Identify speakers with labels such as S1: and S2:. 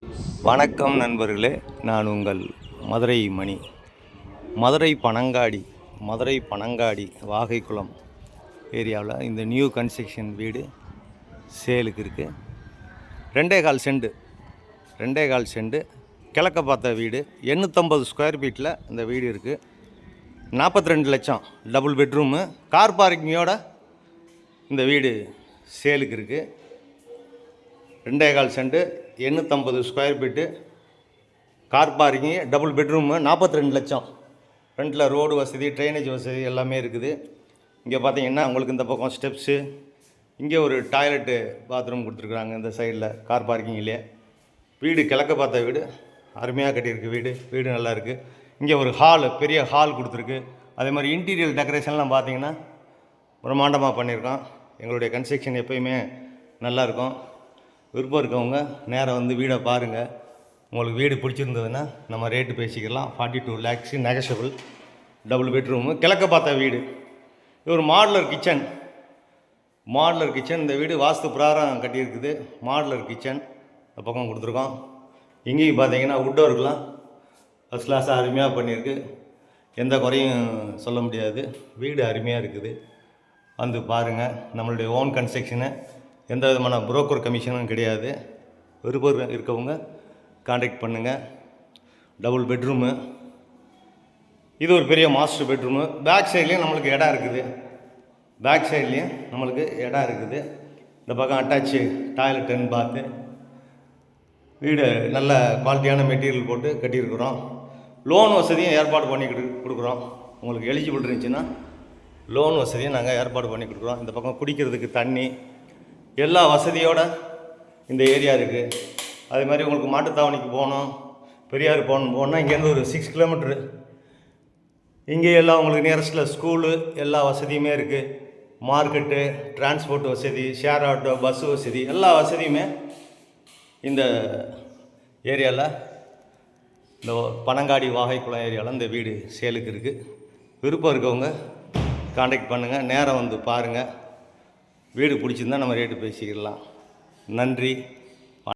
S1: வணக்கம் நண்பர்களே, நான் உங்கள் மதுரை மணி. மதுரை பனங்காடி வாகைக்குளம் ஏரியாவில் இந்த நியூ கன்ஸ்ட்ரக்ஷன் வீடு சேலுக்கு இருக்குது. 2.25 செண்டு கிழக்க பார்த்த வீடு, 850 ஸ்கொயர் ஃபீட்டில் இந்த வீடு இருக்குது. 42 லட்சம், டபுள் பெட்ரூமு, கார் பார்க்கிங்கோட இந்த வீடு சேலுக்கு இருக்குது. 2.25 cent, 850 square feet, car parking, double bedroom, 42 லட்சம். ஃப்ரண்ட்டில் ரோடு வசதி, ட்ரைனேஜ் வசதி எல்லாமே இருக்குது. இங்கே பார்த்தீங்கன்னா உங்களுக்கு இந்த பக்கம் ஸ்டெப்ஸு, இங்கே ஒரு டாய்லெட்டு பாத்ரூம் கொடுத்துருக்குறாங்க இந்த சைடில் கார் பார்க்கிங்லேயே. வீடு கிழக்க பார்த்த வீடு, அருமையாக கட்டியிருக்கு வீடு நல்லா இருக்குது. இங்கே ஒரு பெரிய ஹால் கொடுத்துருக்கு. அதே மாதிரி இன்டீரியர் டெக்கரேஷன்லாம் பார்த்தீங்கன்னா பிரம்மாண்டமாக பண்ணியிருக்கோம். எங்களுடைய கன்ஸ்ட்ரக்ஷன் எப்போயுமே நல்லாயிருக்கும். விருப்பம் இருக்கவங்க நேராக வந்து வீடை பாருங்கள். உங்களுக்கு வீடு பிடிச்சிருந்ததுன்னா நம்ம ரேட்டு பேசிக்கலாம். 42 lakhs நெகஷபிள், டபுள் பெட்ரூமு, கிழக்க பார்த்த வீடு. இது ஒரு மாடுலர் கிச்சன். இந்த வீடு வாஸ்து பிரகாரம் கட்டியிருக்குது. மாடுலர் கிச்சன் இந்த பக்கம் கொடுத்துருக்கோம். இங்கேயும் பார்த்தீங்கன்னா வுட் ஒர்க்லாம் ஃபஸ்ட் கிளாஸாக அருமையாக பண்ணியிருக்கு. எந்த குறையும் சொல்ல முடியாது. வீடு அருமையாக இருக்குது. வந்து பாருங்கள். நம்மளுடைய ஓன் கன்ஸ்ட்ரக்ஷனு, எந்த விதமான புரோக்கர் கமிஷனும் கிடையாது. விருப்பம் இருக்கவங்க கான்டாக்ட் பண்ணுங்கள். டபுள் பெட்ரூமு, இது ஒரு பெரிய மாஸ்டர் பெட்ரூமு. பேக் சைட்லேயும் நம்மளுக்கு இடம் இருக்குது. இந்த பக்கம் அட்டாச்சு டாய்லெட் அண்ட் பாத்து. வீடு நல்ல குவாலிட்டியான மெட்டீரியல் போட்டு கட்டியிருக்கிறோம். லோன் வசதியும் ஏற்பாடு பண்ணி கொடுக்குறோம். உங்களுக்கு எலிஜிபிள் இருந்துச்சுன்னா லோன் வசதியும் நாங்கள் ஏற்பாடு பண்ணி கொடுக்குறோம். இந்த பக்கம் குடிக்கிறதுக்கு தண்ணி எல்லா வசதியோடு இந்த ஏரியா இருக்குது. அதே மாதிரி உங்களுக்கு மாட்டுத்தாவணிக்கு போகணும், பெரியார் போகணுன்னா இங்கேருந்து ஒரு 6 கிலோமீட்ரு. இங்கே எல்லாம் உங்களுக்கு நியரஸ்ட்டில் ஸ்கூலு எல்லா வசதியுமே இருக்குது. மார்க்கெட்டு, டிரான்ஸ்போர்ட் வசதி, ஷேர் ஆட்டோ, பஸ் வசதி எல்லா வசதியுமே இந்த ஏரியாவில், இந்த பனங்காடி வாகைக்குளம் ஏரியாவில் இந்த வீடு சேலுக்கு இருக்குது. விருப்பம் இருக்கவங்க கான்டாக்ட் பண்ணுங்கள். நேரம் வந்து பாருங்கள். வீடு பிடிச்சிருந்தால் நம்ம ரேட்டு பேசிக்கலாம். நன்றி.